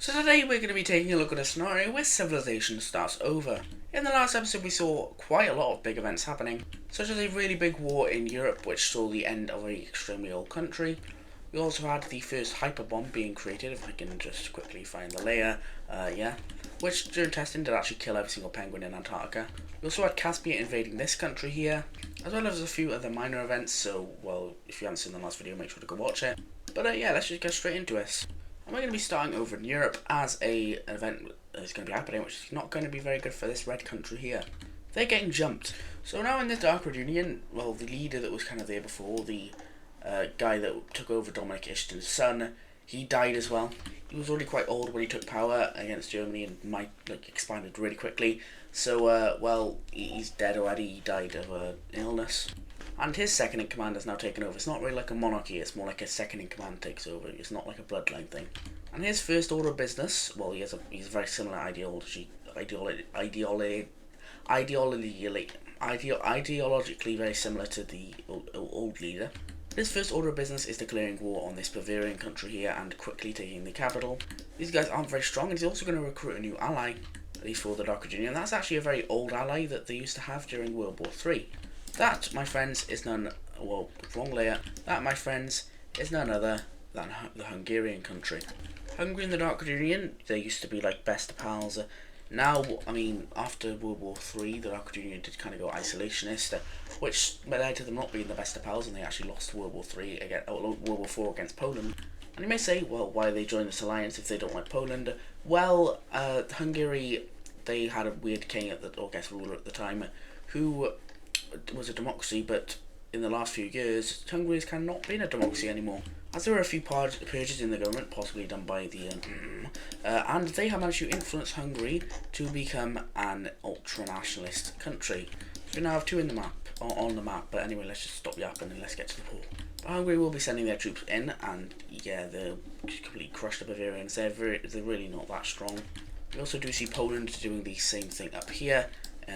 So today we're going to be taking a look at a scenario where civilization starts over. In the last episode we saw quite a lot of big events happening, such as a really big war in Europe which saw the end of an extremely old country. We also had the first hyperbomb being created, if I can just quickly find the layer, which during testing did actually kill every single penguin in Antarctica. We also had Caspia invading this country here, as well as a few other minor events, so, well, if you haven't seen the last video, make sure to go watch it. But yeah, let's just get straight into it. And we're going to be starting over in Europe as an event is going to be happening, which is not going to be very good for this red country here. They're getting jumped. So now in the Dark Red Union, well, the leader that was kind of there before, the guy that took over Dominic Ishton's son, he died as well. He was already quite old when he took power against Germany and expanded really quickly. So, well, he's dead already. He died of an illness. And his second in command has now taken over. It's not really like a monarchy, it's more like a second in command takes over. It's not like a bloodline thing. And his first order of business, well, he's a very similar ideologically very similar to the old leader. His first order of business is declaring war on this Bavarian country here and quickly taking the capital. These guys aren't very strong, and he's also going to recruit a new ally, at least for the Dark Red Union. That's actually a very old ally that they used to have during World War III. That, my friends, is none... well, wrong layer. That, my friends, is none other than the Hungarian country. Hungary and the Dark Red Union, they used to be like best pals. Now, I mean, after World War III, the Dark Red Union did kind of go isolationist, which led to them not being the best of pals, and they actually lost World War IV against Poland. And you may say, well, why they join this alliance if they don't like Poland? Well, Hungary, they had a weird king ruler at the time, who was a democracy, but in the last few years, Hungary has kind of not been a democracy anymore. As there were a few purges in the government, possibly done by the and they have managed to influence Hungary to become an ultra-nationalist country. So we now have two in the map, on the map, but anyway, let's just stop yapping and let's get to the pool. But Hungary will be sending their troops in, and yeah, they're completely crushed the Bavarians. They're really not that strong. We also do see Poland doing the same thing up here,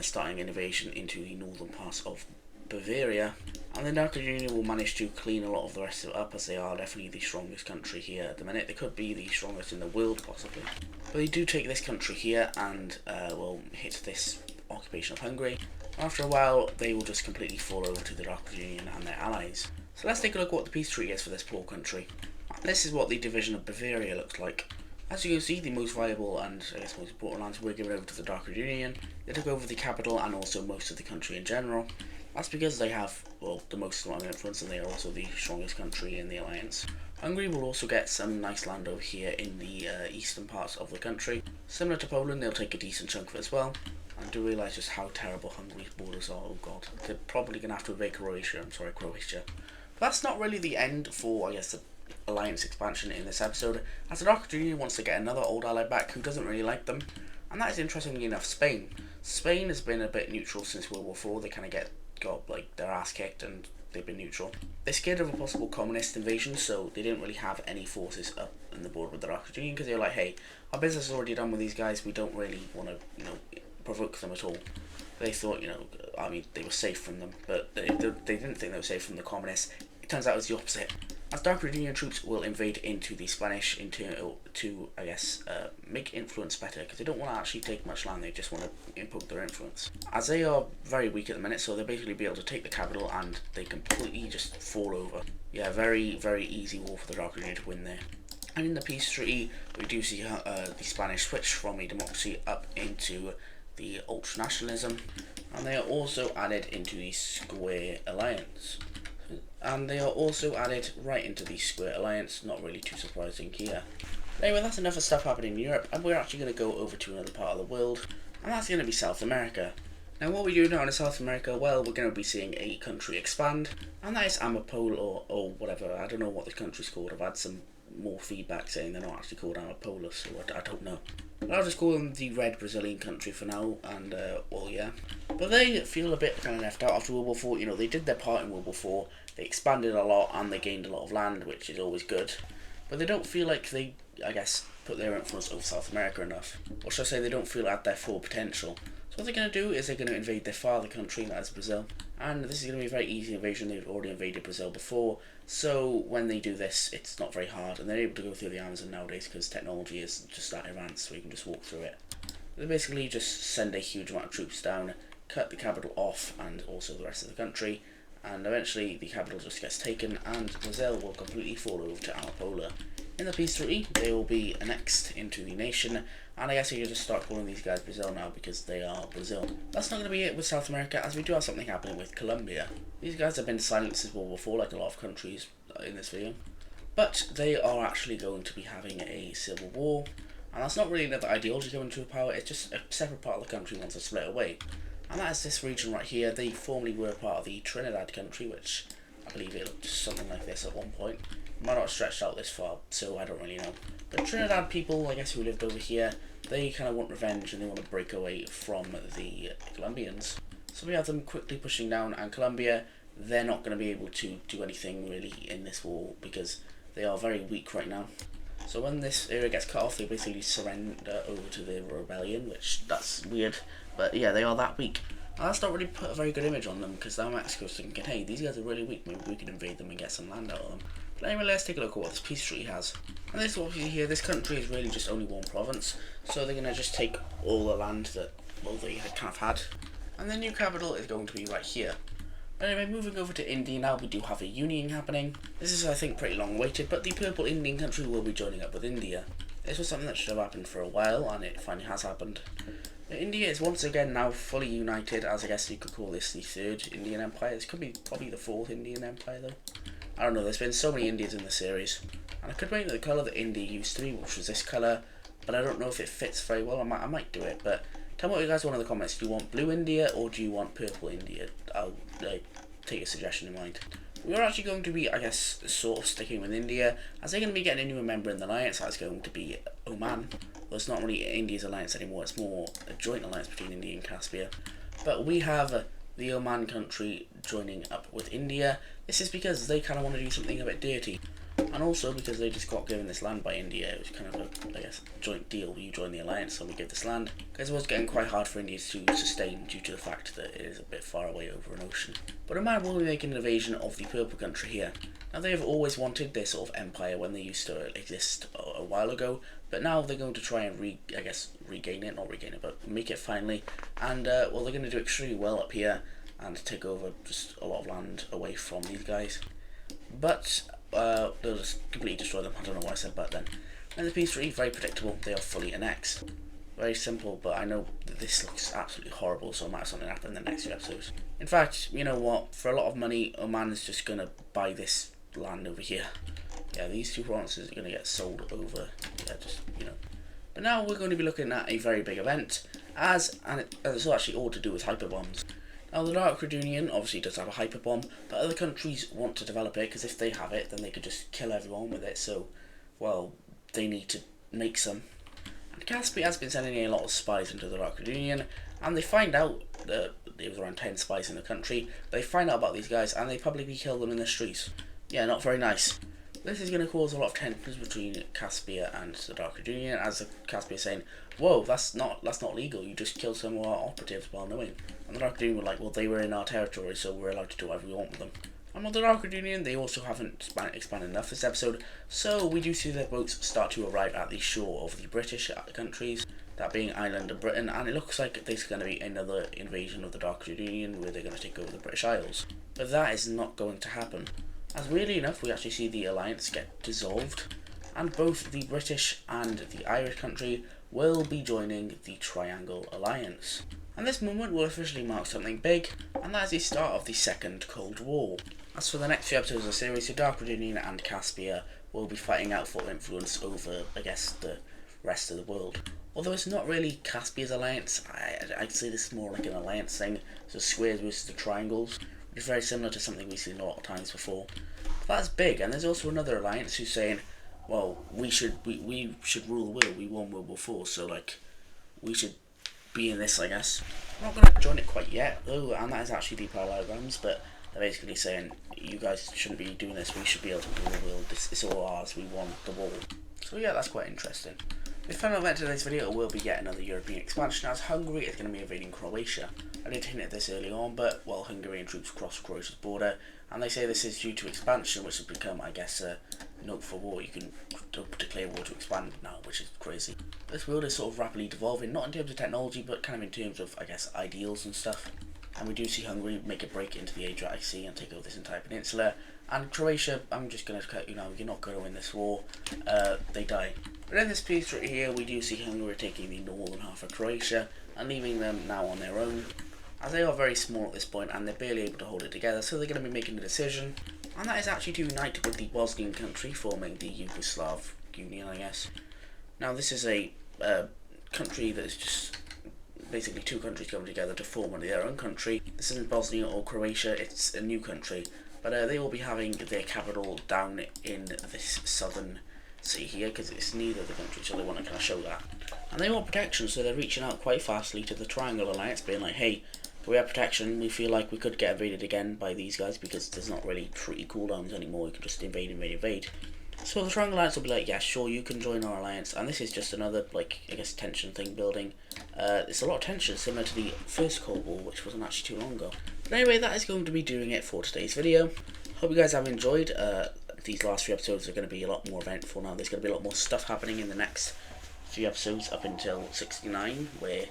starting an invasion into the northern parts of Bavaria, and the Dark Red Union will manage to clean a lot of the rest of it up, as they are definitely the strongest country here at the minute. They could be the strongest in the world possibly, but they do take this country here and will hit this occupation of Hungary. After a while they will just completely fall over to the Dark Red Union and their allies. So let's take a look at what the peace treaty is for this poor country. This is what the division of Bavaria looks like. As you can see, the most viable and I guess most important lands were given over to the Dark Red Union. They took over the capital and also most of the country in general. That's because they have, well, the most amount of influence, and they are also the strongest country in the alliance. Hungary will also get some nice land over here in the eastern parts of the country. Similar to Poland, they'll take a decent chunk of it as well. I do realise just how terrible Hungary's borders are. Oh god, they're probably going to have to invade Croatia. Croatia. But that's not really the end for, I guess, the alliance expansion in this episode, as the Dark Red Union wants to get another old ally back who doesn't really like them, and that is, interestingly enough, Spain. Spain has been a bit neutral since World War IV. They kind of got their ass kicked and they've been neutral. They're scared of a possible communist invasion, so they didn't really have any forces up in the border with the Dark Red Union, because they were like, hey, our business is already done with these guys, we don't really want to, provoke them at all. They thought, I mean, they were safe from them, but they didn't think they were safe from the communists. It turns out it was the opposite. As Dark Red Union troops will invade into the Spanish to I guess, make influence better, because they don't want to actually take much land, they just want to impose their influence. As they are very weak at the minute, so they'll basically be able to take the capital and they completely just fall over. Yeah, very, very easy war for the Dark Red Union to win there. And in the peace treaty, we do see the Spanish switch from a democracy up into the ultra-nationalism, and they are also added into the Square Alliance. And they are also added right into the Square Alliance, not really too surprising here. Anyway, that's enough of stuff happening in Europe, and we're actually going to go over to another part of the world, and that's going to be South America. Now, what we do now in South America, well, we're going to be seeing a country expand, and that is Amapola, or whatever. I don't know what the country's called. I've had some more feedback saying they're not actually called Amapola, so I don't know. But I'll just call them the Red Brazilian country for now, and, well, yeah. But they feel a bit kind of left out after World War IV. They did their part in World War IV. They expanded a lot and they gained a lot of land, which is always good. But they don't feel like they, I guess, put their influence over South America enough. Or should I say they don't feel at their full potential. So what they're going to do is they're going to invade their father country, that is Brazil. and this is going to be a very easy invasion. They've already invaded Brazil before, so when they do this, it's not very hard, and they're able to go through the Amazon nowadays because technology is just that advanced, so you can just walk through it. They basically just send a huge amount of troops down, cut the capital off, and also the rest of the country, and eventually the capital just gets taken, and Brazil will completely fall over to Amapola. In the peace treaty, they will be annexed into the nation, and I guess you can just start calling these guys Brazil now because they are Brazil. That's not going to be it with South America, as we do have something happening with Colombia. These guys have been silent since World War IV, like a lot of countries in this video, but they are actually going to be having a civil war, and that's not really another ideology coming to power, it's just a separate part of the country wants to split away. And that is this region right here. They formerly were part of the Trinidad country, which I believe it looked something like this at one point. It might not have stretched out this far, so I don't really know. But Trinidad people, I guess, who lived over here, they kind of want revenge and they want to break away from the Colombians. So we have them quickly pushing down, and Colombia, they're not going to be able to do anything really in this war because they are very weak right now. So when this area gets cut off, they basically surrender over to the rebellion, which that's weird, but yeah, they are that weak. And that's not really put a very good image on them because now Mexico's thinking, hey, these guys are really weak, maybe we can invade them and get some land out of them. But anyway, let's take a look at what this peace treaty has. And this is what we see here. This country is really just only one province, so they're going to just take all the land that, well, they kind of had. And the new capital is going to be right here. But anyway, moving over to India now, we do have a union happening. This is, I think, pretty long awaited, but the purple Indian country will be joining up with India. This was something that should have happened for a while, and it finally has happened. India is once again now fully united, as I guess you could call this the third Indian Empire. This could be probably the fourth Indian Empire, though. I don't know, there's been so many Indias in the series. And I could make the colour that India used to be, which was this colour, but I don't know if it fits very well. I might do it, but tell me what you guys want in the comments. Do you want blue India, or do you want purple India? I'll take a suggestion in mind. We are actually going to be, I guess, sort of sticking with India, as they're going to be getting a new member in the alliance. That's going to be Oman. Well, it's not really India's alliance anymore, it's more a joint alliance between India and Caspia. But we have the Oman country joining up with India. This is because they kind of want to do something a bit dirty. And also because they just got given this land by India. It was kind of a, I guess, joint deal. You join the alliance, so we give this land. Because it was getting quite hard for India to sustain due to the fact that it is a bit far away over an ocean. But Oman will be making an invasion of the purple country here. Now they have always wanted this sort of empire when they used to exist a while ago, but now they're going to try and regain it, not regain it, but make it finally. And well, they're going to do extremely well up here and take over just a lot of land away from these guys. But they'll just completely destroy them. I don't know why I said but then. And the peace treaty, very predictable. They are fully annexed. Very simple, but I know that this looks absolutely horrible, so I might have something happen in the next few episodes. In fact, you know what? For a lot of money, Oman is just going to buy this land over here. Yeah, these two provinces are going to get sold over. Yeah, just, you know. But now we're going to be looking at a very big event, and it's actually all to do with hyperbombs. Now, the Dark Red Union obviously does have a hyperbomb, but other countries want to develop it, because if they have it, then they could just kill everyone with it, so, well, they need to make some. And Caspia has been sending a lot of spies into the Dark Red Union, and they find out that there was around 10 spies in the country. They find out about these guys, and they publicly kill them in the streets. Yeah, not very nice. This is going to cause a lot of tensions between Caspia and the Dark Red Union, as Caspia is saying, whoa, that's not legal, you just killed some of our operatives while knowing. And the Dark Red Union were like, well, they were in our territory, so we're allowed to do whatever we want with them. And with the Dark Red Union, they also haven't expanded enough this episode, so we do see their boats start to arrive at the shore of the British countries, that being Ireland and Britain, and it looks like there's going to be another invasion of the Dark Red Union where they're going to take over the British Isles. But that is not going to happen. As weirdly enough, we actually see the alliance get dissolved, and both the British and the Irish country will be joining the Triangle Alliance. And this moment will officially mark something big, and that is the start of the Second Cold War. As for the next few episodes of the series, the Dark Red Union and Caspia will be fighting out for influence over, I guess, the rest of the world. Although it's not really Caspia's alliance, I'd say this is more like an alliance thing, so squares versus the triangles, which is very similar to something we've seen a lot of times before. That's big, and there's also another alliance who's saying, well, we should rule the world. We won World War IV, so like we should be in this, I guess. I'm not going to join it quite yet, though, and that is actually the parallelograms, but they're basically saying, you guys shouldn't be doing this, we should be able to rule the world, it's all ours, we won the war. So yeah, that's quite interesting. The final event of today's video will be yet another European expansion, as Hungary is going to be invading Croatia. I did hint at this early on, but well, Hungarian troops crossed Croatia's border, and they say this is due to expansion, which has become, I guess, a note for war. You can declare war to expand now, which is crazy. This world is sort of rapidly devolving, not in terms of technology, but kind of in terms of, I guess, ideals and stuff. And we do see Hungary make a break into the Adriatic Sea and take over this entire peninsula. And Croatia, I'm just going to cut, you're not going to win this war. They die. But in this piece right here, we do see Hungary taking the northern half of Croatia and leaving them now on their own, as they are very small at this point and they're barely able to hold it together. So they're going to be making a decision, and that is actually to unite with the Bosnian country, forming the Yugoslav Union, I guess. Now this is a country that is just basically two countries coming together to form their own country. This isn't Bosnia or Croatia, it's a new country. But they will be having their capital down in this southern sea here, because it's neither of the countries, so they want to kind of show that. And they want protection, so they're reaching out quite fastly to the Triangle Alliance, being like, hey, we have protection, we feel like we could get invaded again by these guys, because there's not really treaty cooldowns anymore, you can just invade. So the Triangle Alliance will be like, yeah, sure, you can join our alliance, and this is just another, like, I guess, tension thing building. It's a lot of tension, similar to the first Cold War, which wasn't actually too long ago. But anyway, that is going to be doing it for today's video. Hope you guys have enjoyed. These last few episodes are going to be a lot more eventful now. There's going to be a lot more stuff happening in the next few episodes up until 69, where,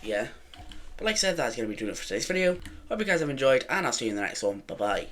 yeah. But like I said, that's going to be doing it for today's video. Hope you guys have enjoyed, and I'll see you in the next one. Bye-bye.